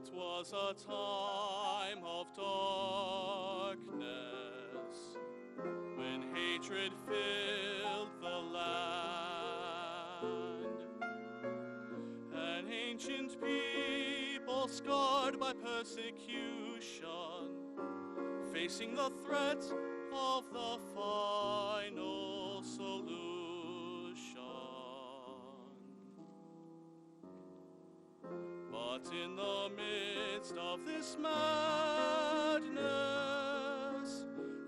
It was a time of darkness when hatred filled the land. An ancient people scarred by persecution, facing the threat of the final solution. But in the midst of this madness,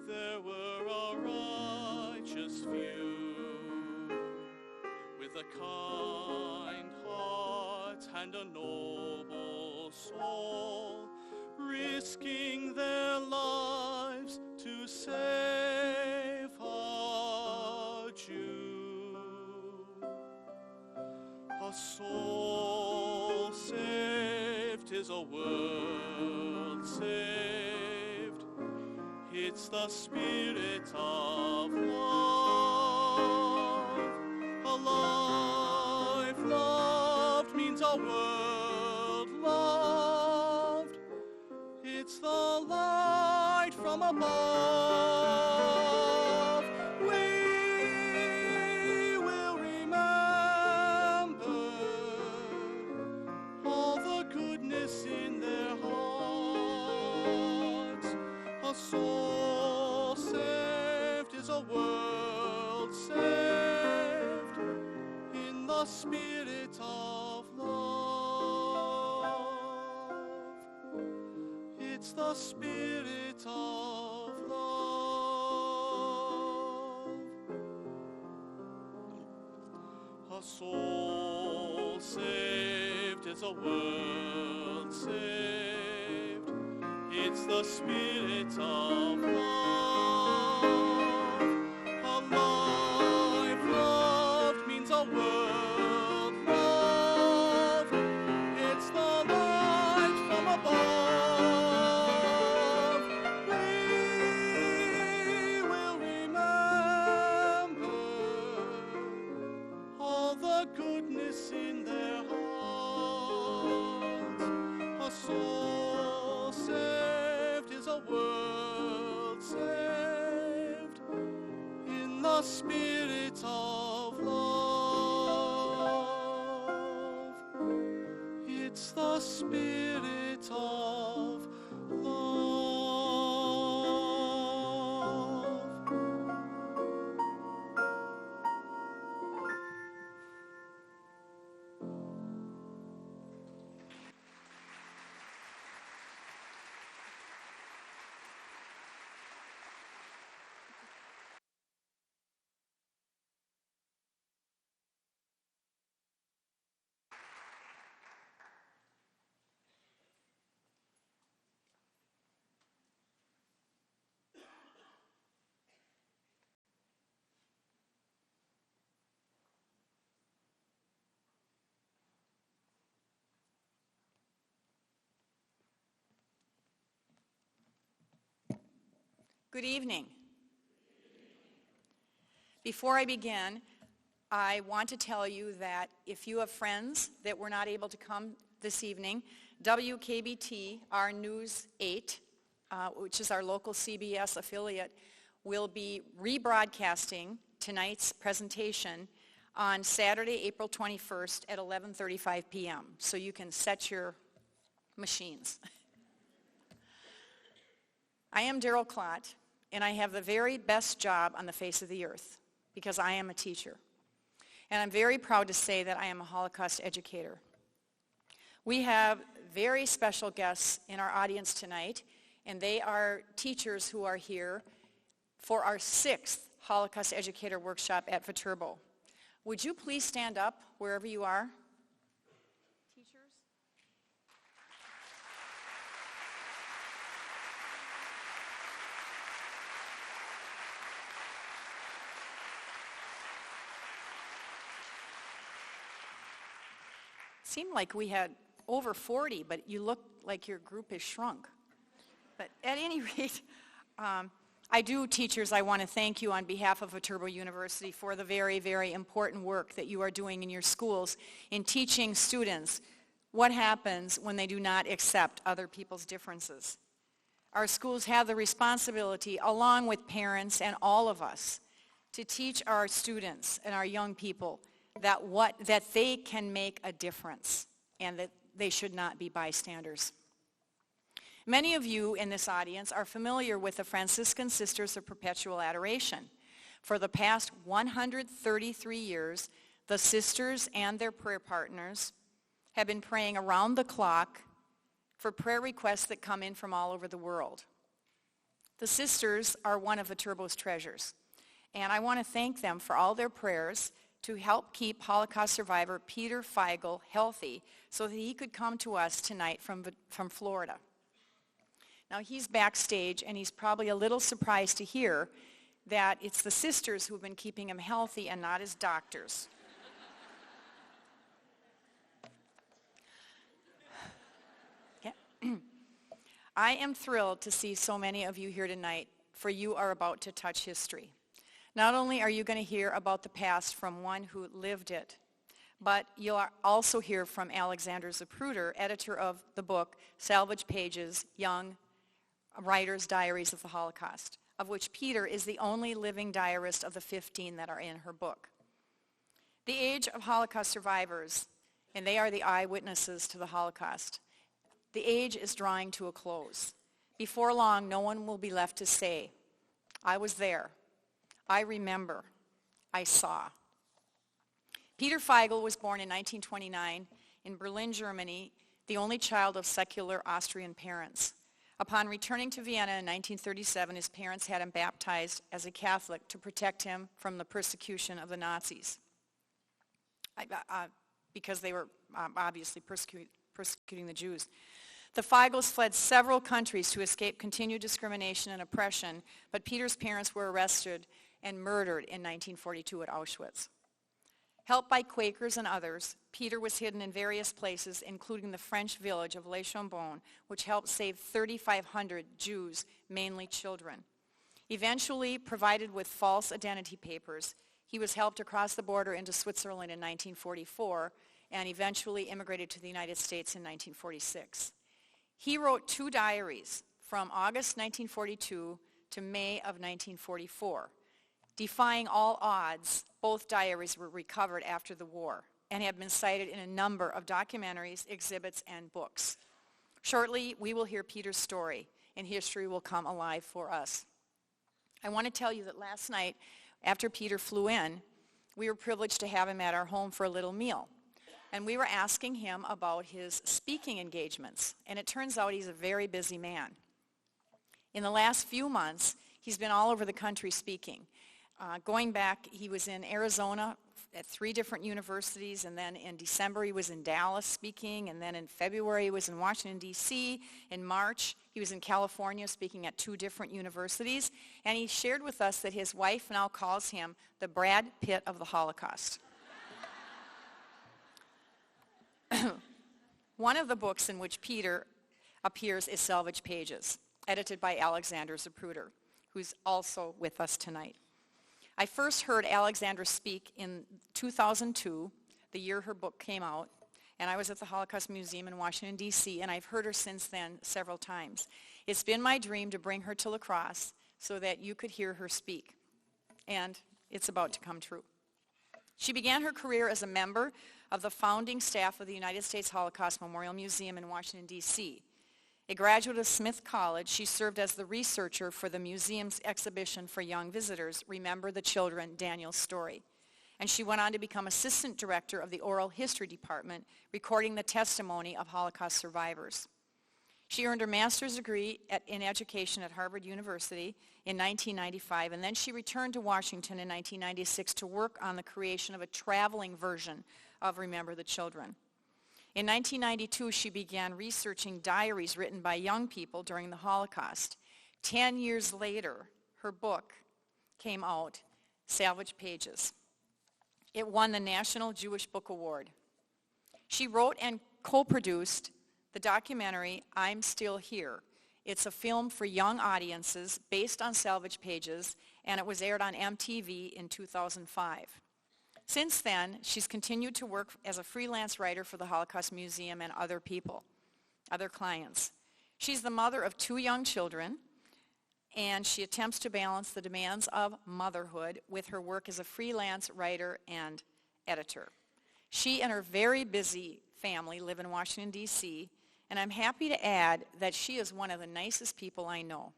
there were a righteous few with a kind heart and a noble soul, risking their lives to save a Jew. A soul saved is a world saved. It's the spirit of love. A life loved means a world loved. It's the light from above. We will remember all the goodness in their hearts. A soul saved is a world saved in the spirit of love. It's the spirit of love. A soul saved is a world saved. It's the spirit of love. A life loved means a world loved. It's the light from above. We will remember all the goodness in their hearts. A soul saved is a world saved in the spirit of love. It's the spirit of love. Good evening. Before I begin, I want to tell you that if you have friends that were not able to come this evening, WKBT, our News 8, which is our local CBS affiliate, will be rebroadcasting tonight's presentation on Saturday, April 21st at 11:35 p.m. So you can set your machines. I am Darrell Klott, and I have the very best job on the face of the earth because I am a teacher. And I'm very proud to say that I am a Holocaust educator. We have very special guests in our audience tonight, and they are teachers who are here for our 6th Holocaust Educator Workshop at Viterbo. Would you please stand up wherever you are? Teachers? Seemed like we had over 40, but you look like your group has shrunk. But at any rate, teachers, I want to thank you on behalf of Viterbo University for the very, very important work that you are doing in your schools in teaching students What happens when they do not accept other people's differences? Our schools have the responsibility, along with parents and all of us, to teach our students and our young people that they can make a difference and that they should not be bystanders. Many of you in this audience are familiar with the Franciscan Sisters of Perpetual Adoration. For the past 133 years, the sisters and their prayer partners have been praying around the clock for prayer requests that come in from all over the world. The sisters are one of the Turbo's treasures, and I want to thank them for all their prayers to help keep Holocaust survivor Peter Feigl healthy so that he could come to us tonight from Florida. Now he's backstage, and he's probably a little surprised to hear that it's the sisters who have been keeping him healthy and not his doctors. I am thrilled to see so many of you here tonight, for you are about to touch history. Not only are you going to hear about the past from one who lived it, but you'll also hear from Alexander Zapruder, editor of the book Salvage Pages, Young Writer's Diaries of the Holocaust, of which Peter is the only living diarist of the 15 that are in her book. The age of Holocaust survivors, and they are the eyewitnesses to the Holocaust, the age is drawing to a close. Before long, no one will be left to say, I was there, I remember, I saw. Peter Feigl was born in 1929 in Berlin, Germany, the only child of secular Austrian parents. Upon returning to Vienna in 1937, his parents had him baptized as a Catholic to protect him from the persecution of the Nazis, because they were obviously persecuting the Jews. The Feigls fled several countries to escape continued discrimination and oppression, but Peter's parents were arrested and murdered in 1942 at Auschwitz. Helped by Quakers and others, Peter was hidden in various places, including the French village of Chambon, which helped save 3,500 Jews, mainly children. Eventually, provided with false identity papers, he was helped across the border into Switzerland in 1944 and eventually immigrated to the United States in 1946. He wrote 2 diaries from August 1942 to May of 1944. Defying all odds, both diaries were recovered after the war and have been cited in a number of documentaries, exhibits, and books. Shortly, we will hear Peter's story, and history will come alive for us. I want to tell you that last night, after Peter flew in, we were privileged to have him at our home for a little meal. And we were asking him about his speaking engagements, and it turns out he's a very busy man. In the last few months, he's been all over the country speaking. Going back, he was in Arizona at 3 different universities, and then in December he was in Dallas speaking, and then in February he was in Washington, D.C. In March, he was in California speaking at 2 different universities, and he shared with us that his wife now calls him the Brad Pitt of the Holocaust. One of the books in which Peter appears is Salvage Pages, edited by Alexander Zapruder, who's also with us tonight. I first heard Alexandra speak in 2002, the year her book came out, and I was at the Holocaust Museum in Washington, D.C., and I've heard her since then several times. It's been my dream to bring her to La Crosse so that you could hear her speak, and it's about to come true. She began her career as a member of the founding staff of the United States Holocaust Memorial Museum in Washington, D.C. A graduate of Smith College, she served as the researcher for the museum's exhibition for young visitors, Remember the Children, Daniel's Story. And she went on to become assistant director of the Oral History Department, recording the testimony of Holocaust survivors. She earned her master's degree in education at Harvard University in 1995, and then she returned to Washington in 1996 to work on the creation of a traveling version of Remember the Children. In 1992, she began researching diaries written by young people during the Holocaust. 10 years later, her book came out, Salvage Pages. It won the National Jewish Book Award. She wrote and co-produced the documentary, I'm Still Here. It's a film for young audiences based on Salvage Pages, and it was aired on MTV in 2005. Since then, she's continued to work as a freelance writer for the Holocaust Museum and other people, other clients. She's the mother of 2 young children, and she attempts to balance the demands of motherhood with her work as a freelance writer and editor. She and her very busy family live in Washington, D.C., and I'm happy to add that she is one of the nicest people I know.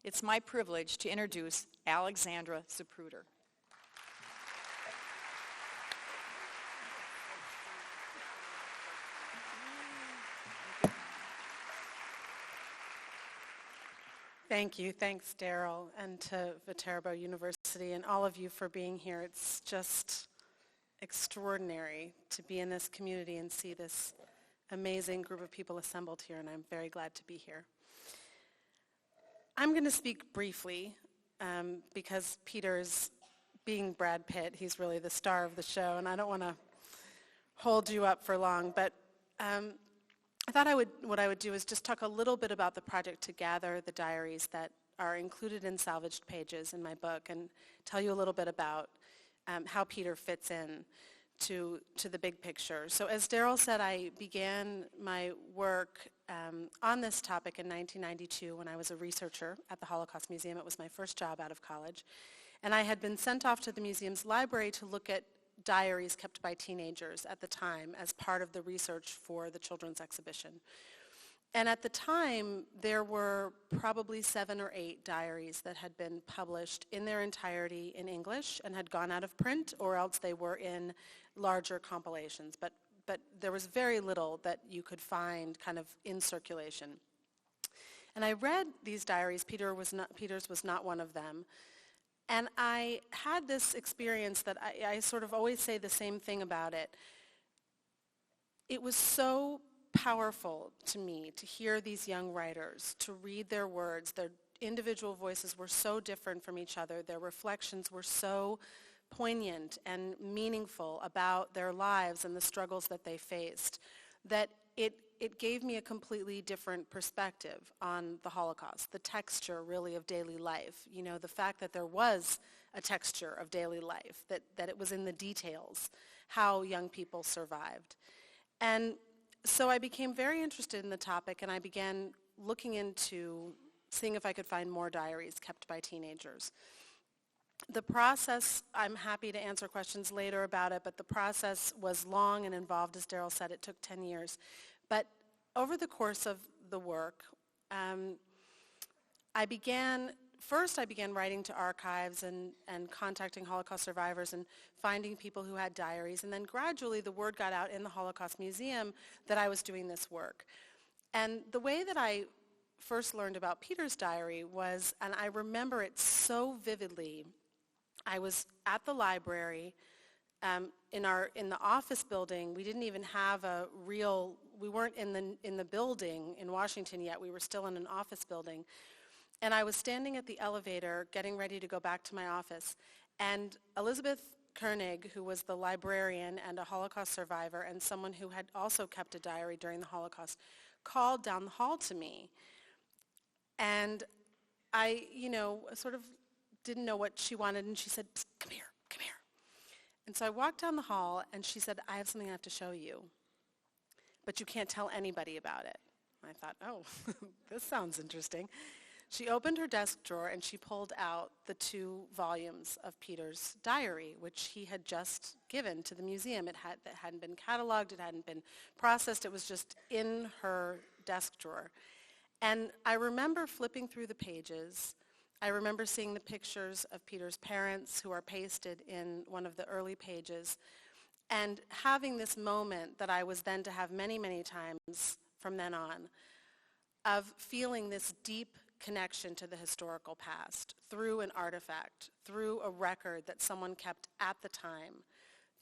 It's my privilege to introduce Alexandra Zapruder. Thank you. Thanks, Daryl, and to Viterbo University and all of you for being here. It's just extraordinary to be in this community and see this amazing group of people assembled here, and I'm very glad to be here. I'm going to speak briefly because Peter's being Brad Pitt. He's really the star of the show, and I don't want to hold you up for long, but I thought what I would do is just talk a little bit about the project to gather the diaries that are included in salvaged pages in my book and tell you a little bit about how Peter fits in to the big picture. So as Daryl said, I began my work on this topic in 1992 when I was a researcher at the Holocaust Museum. It was my first job out of college. And I had been sent off to the museum's library to look at diaries kept by teenagers at the time as part of the research for the children's exhibition. And at the time, there were probably 7 or 8 diaries that had been published in their entirety in English and had gone out of print, or else they were in larger compilations. But there was very little that you could find kind of in circulation. And I read these diaries. Peter's was not one of them. And I had this experience that I sort of always say the same thing about it. It was so powerful to me to hear these young writers, to read their words. Their individual voices were so different from each other. Their reflections were so poignant and meaningful about their lives and the struggles that they faced, that it gave me a completely different perspective on the Holocaust, the texture really of daily life, you know, the fact that there was a texture of daily life, that it was in the details, how young people survived. And so I became very interested in the topic, and I began looking into seeing if I could find more diaries kept by teenagers. The process, I'm happy to answer questions later about it, but the process was long and involved. As Daryl said, it took 10 years. But over the course of the work, I began writing to archives and contacting Holocaust survivors and finding people who had diaries. And then gradually the word got out in the Holocaust Museum that I was doing this work. And the way that I first learned about Peter's diary was, and I remember it so vividly, I was at the library in the office building. We didn't even have we weren't in the building in Washington yet. We were still in an office building. And I was standing at the elevator getting ready to go back to my office. And Elizabeth Koenig, who was the librarian and a Holocaust survivor and someone who had also kept a diary during the Holocaust, called down the hall to me. And I, sort of didn't know what she wanted, and she said, come here. And so I walked down the hall, and she said, I have something I have to show you, but you can't tell anybody about it. I thought, oh, this sounds interesting. She opened her desk drawer, and she pulled out the 2 volumes of Peter's diary, which he had just given to the museum. It hadn't been cataloged. It hadn't been processed. It was just in her desk drawer. And I remember flipping through the pages. I remember seeing the pictures of Peter's parents who are pasted in one of the early pages, and having this moment that I was then to have many, many times from then on, of feeling this deep connection to the historical past through an artifact, through a record that someone kept at the time,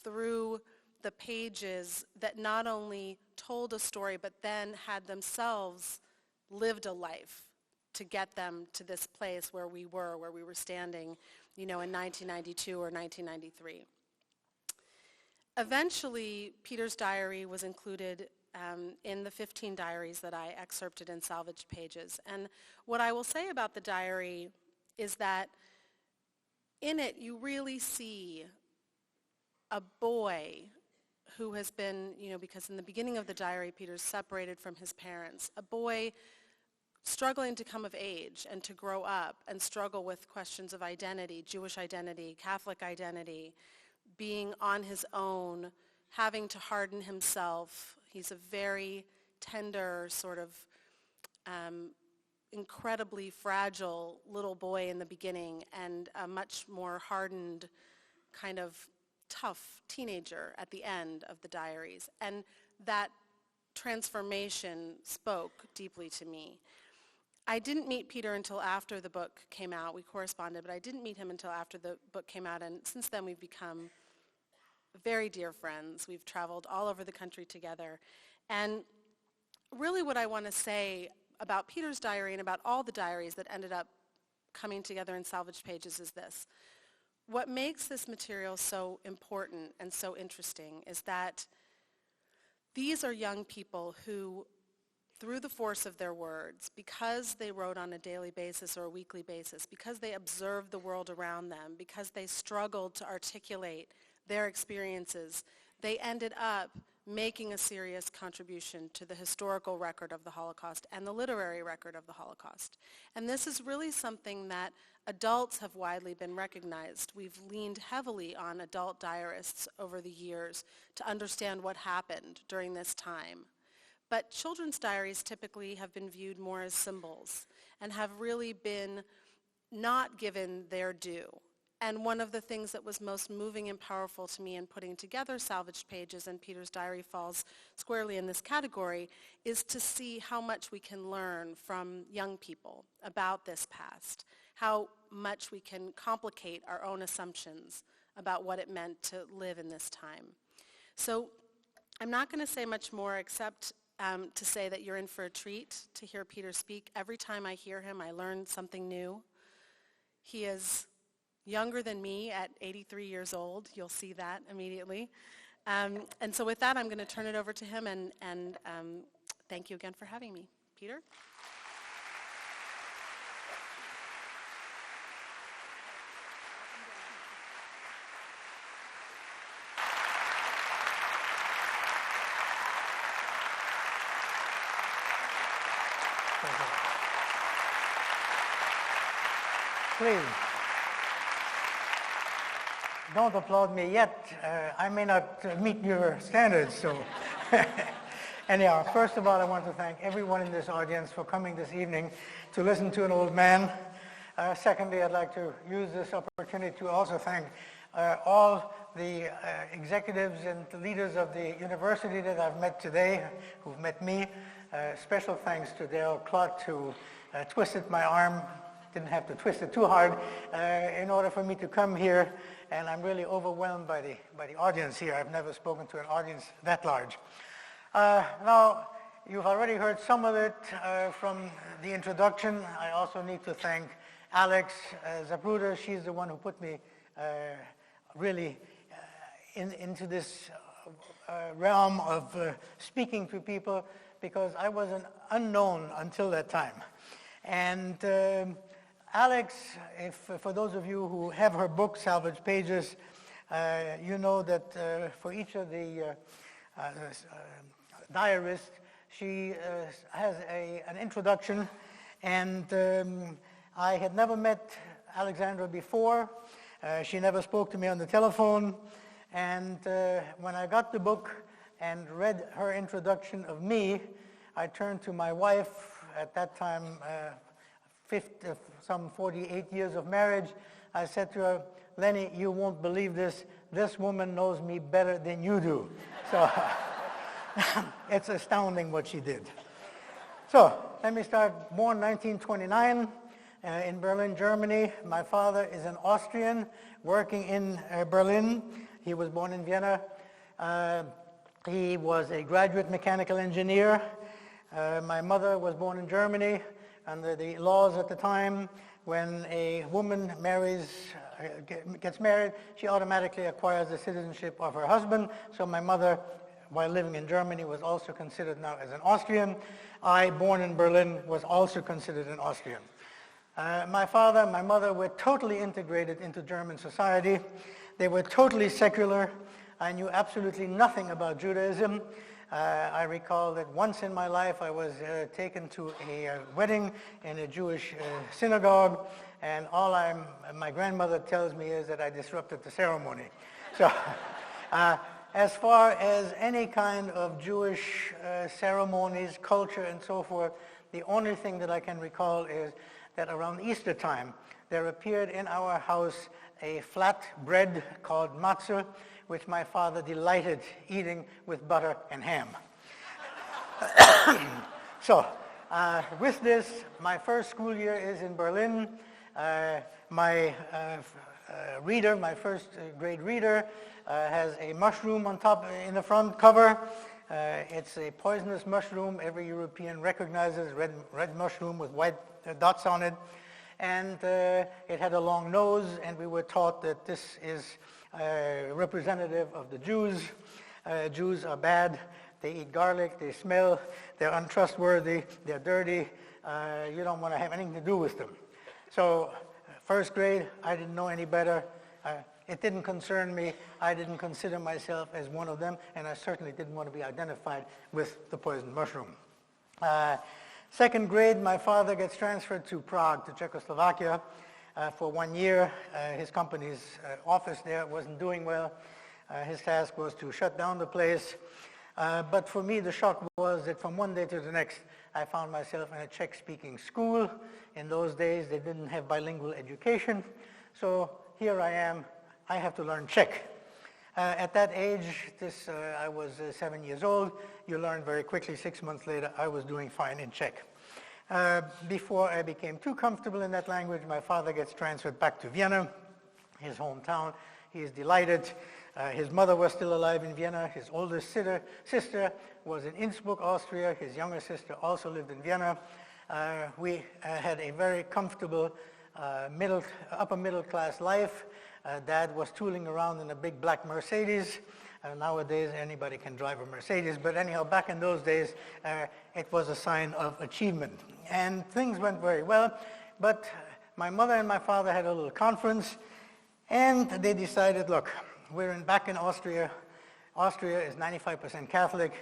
through the pages that not only told a story but then had themselves lived a life to get them to this place where we were standing, in 1992 or 1993. Eventually, Peter's diary was included in the 15 diaries that I excerpted in salvaged pages. And what I will say about the diary is that in it you really see a boy who has been, because in the beginning of the diary, Peter's separated from his parents, a boy struggling to come of age and to grow up and struggle with questions of identity, Jewish identity, Catholic identity, being on his own, having to harden himself. He's a very tender, sort of incredibly fragile little boy in the beginning, and a much more hardened, kind of tough teenager at the end of the diaries. And that transformation spoke deeply to me. I didn't meet Peter until after the book came out. We corresponded, but I didn't meet him until after the book came out, and since then we've become very dear friends. We've traveled all over the country together. And really what I want to say about Peter's diary and about all the diaries that ended up coming together in Salvaged Pages is this. What makes this material so important and so interesting is that these are young people who, through the force of their words, because they wrote on a daily basis or a weekly basis, because they observed the world around them, because they struggled to articulate their experiences, they ended up making a serious contribution to the historical record of the Holocaust and the literary record of the Holocaust. And this is really something that adults have widely been recognized. We've leaned heavily on adult diarists over the years to understand what happened during this time. But children's diaries typically have been viewed more as symbols and have really been not given their due. And one of the things that was most moving and powerful to me in putting together Salvaged Pages, and Peter's diary falls squarely in this category, is to see how much we can learn from young people about this past, how much we can complicate our own assumptions about what it meant to live in this time. So I'm not going to say much more except to say that you're in for a treat to hear Peter speak. Every time I hear him, I learn something new. He is younger than me at 83 years old. You'll see that immediately. And so with that, I'm going to turn it over to him, and thank you again for having me. Peter? Please, don't applaud me yet. I may not meet your standards, so. Anyhow, first of all, I want to thank everyone in this audience for coming this evening to listen to an old man. Secondly, I'd like to use this opportunity to also thank all the executives and the leaders of the university that I've met today, who've met me. Special thanks to Dale Clott, who twisted my arm. Didn't have to twist it too hard in order for me to come here, and I'm really overwhelmed by the audience here. I've never spoken to an audience that large. Now, you've already heard some of it from the introduction. I also need to thank Alex Zapruder. She's the one who put me really into this realm of speaking to people, because I was an unknown until that time. And Alex, for those of you who have her book, Salvaged Pages, you know that for each of the diarists, she has an introduction, and I had never met Alexandra before. She never spoke to me on the telephone, and when I got the book and read her introduction of me, I turned to my wife, at that time, some 48 years of marriage. I said to her, Lenny, you won't believe this. This woman knows me better than you do. So it's astounding what she did. So let me start. Born 1929 in Berlin, Germany. My father is an Austrian working in Berlin. He was born in Vienna. He was a graduate mechanical engineer. My mother was born in Germany. Under the laws at the time, when a woman gets married, she automatically acquires the citizenship of her husband. So my mother, while living in Germany, was also considered now as an Austrian. I, born in Berlin, was also considered an Austrian. My father and my mother were totally integrated into German society. They were totally secular. I knew absolutely nothing about Judaism. I recall that once in my life I was taken to a wedding in a Jewish synagogue, and all my grandmother tells me is that I disrupted the ceremony. So as far as any kind of Jewish ceremonies, culture, and so forth, the only thing that I can recall is that around Easter time, there appeared in our house a flat bread called matzah, which my father delighted eating with butter and ham. So, with this, my first school year is in Berlin. My first grade reader, has a mushroom on top in the front cover. It's a poisonous mushroom. Every European recognizes red mushroom with white dots on it. And it had a long nose, and we were taught that this is representative of the Jews. Jews are bad. They eat garlic. They smell. They're untrustworthy. They're dirty. You don't want to have anything to do with them. So first grade, I didn't know any better. It didn't concern me. I didn't consider myself as one of them, and I certainly didn't want to be identified with the poisoned mushroom. Second grade, my father gets transferred to Prague, to Czechoslovakia, for 1 year. His company's office there wasn't doing well. His task was to shut down the place. But for me, the shock was that from one day to the next, I found myself in a Czech-speaking school. In those days, they didn't have bilingual education. So here I am. I have to learn Czech. At that age, I was 7 years old. You learn very quickly. 6 months later, I was doing fine in Czech. Before I became too comfortable in that language, my father gets transferred back to Vienna, his hometown. He is delighted. His mother was still alive in Vienna. His oldest sister was in Innsbruck, Austria. His younger sister also lived in Vienna. We had a very comfortable upper middle class life. Dad was tooling around in a big black Mercedes. Nowadays, anybody can drive a Mercedes, but anyhow, back in those days, it was a sign of achievement. And things went very well, but my mother and my father had a little conference, and they decided, look, we're back in Austria. Austria is 95% Catholic.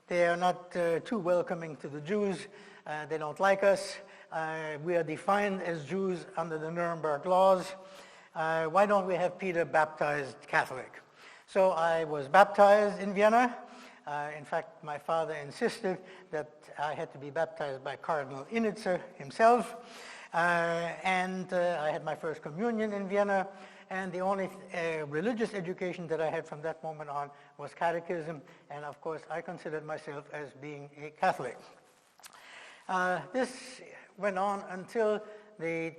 They are not too welcoming to the Jews. They don't like us. We are defined as Jews under the Nuremberg laws. Why don't we have Peter baptized Catholic? So I was baptized in Vienna. In fact, my father insisted that I had to be baptized by Cardinal Initzer himself. And I had my first communion in Vienna. And the only religious education that I had from that moment on was catechism. And of course, I considered myself as being a Catholic. This went on until the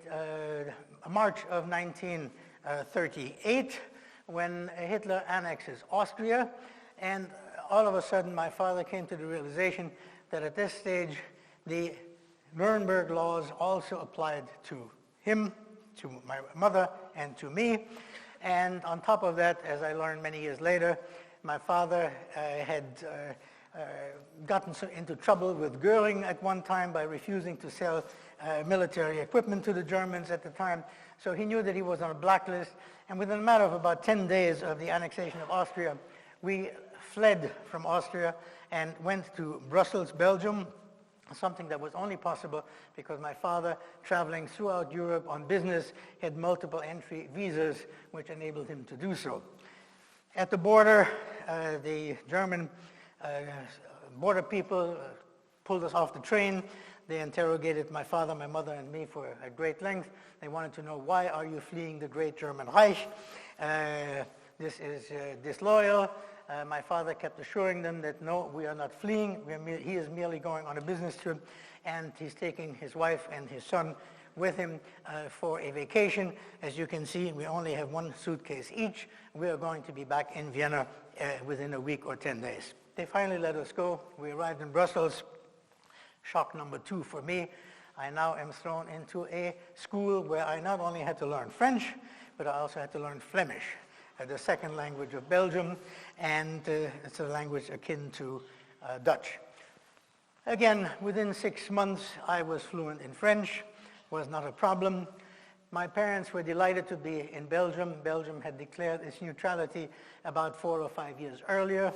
March of 1938, when Hitler annexes Austria. And all of a sudden, my father came to the realization that at this stage, the Nuremberg laws also applied to him, to my mother, and to me. And on top of that, as I learned many years later, my father had gotten into trouble with Goering at one time by refusing to sell military equipment to the Germans at the time. So he knew that he was on a blacklist. And within a matter of about 10 days of the annexation of Austria, we fled from Austria and went to Brussels, Belgium, something that was only possible because my father, traveling throughout Europe on business, had multiple entry visas, which enabled him to do so. At the border, the German border people pulled us off the train. They interrogated my father, my mother, and me for at great length. They wanted to know, why are you fleeing the great German Reich? This is disloyal. My father kept assuring them that, no, we are not fleeing. He is merely going on a business trip, and he's taking his wife and his son with him for a vacation. As you can see, we only have one suitcase each. We are going to be back in Vienna within a week or 10 days. They finally let us go. We arrived in Brussels. Shock number 2 for me. I now am thrown into a school where I not only had to learn French, but I also had to learn Flemish, the second language of Belgium, and it's a language akin to Dutch. Again, within 6 months, I was fluent in French. Was not a problem. My parents were delighted to be in Belgium. Belgium had declared its neutrality about 4 or 5 years earlier.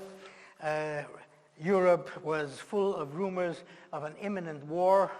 Europe was full of rumors of an imminent war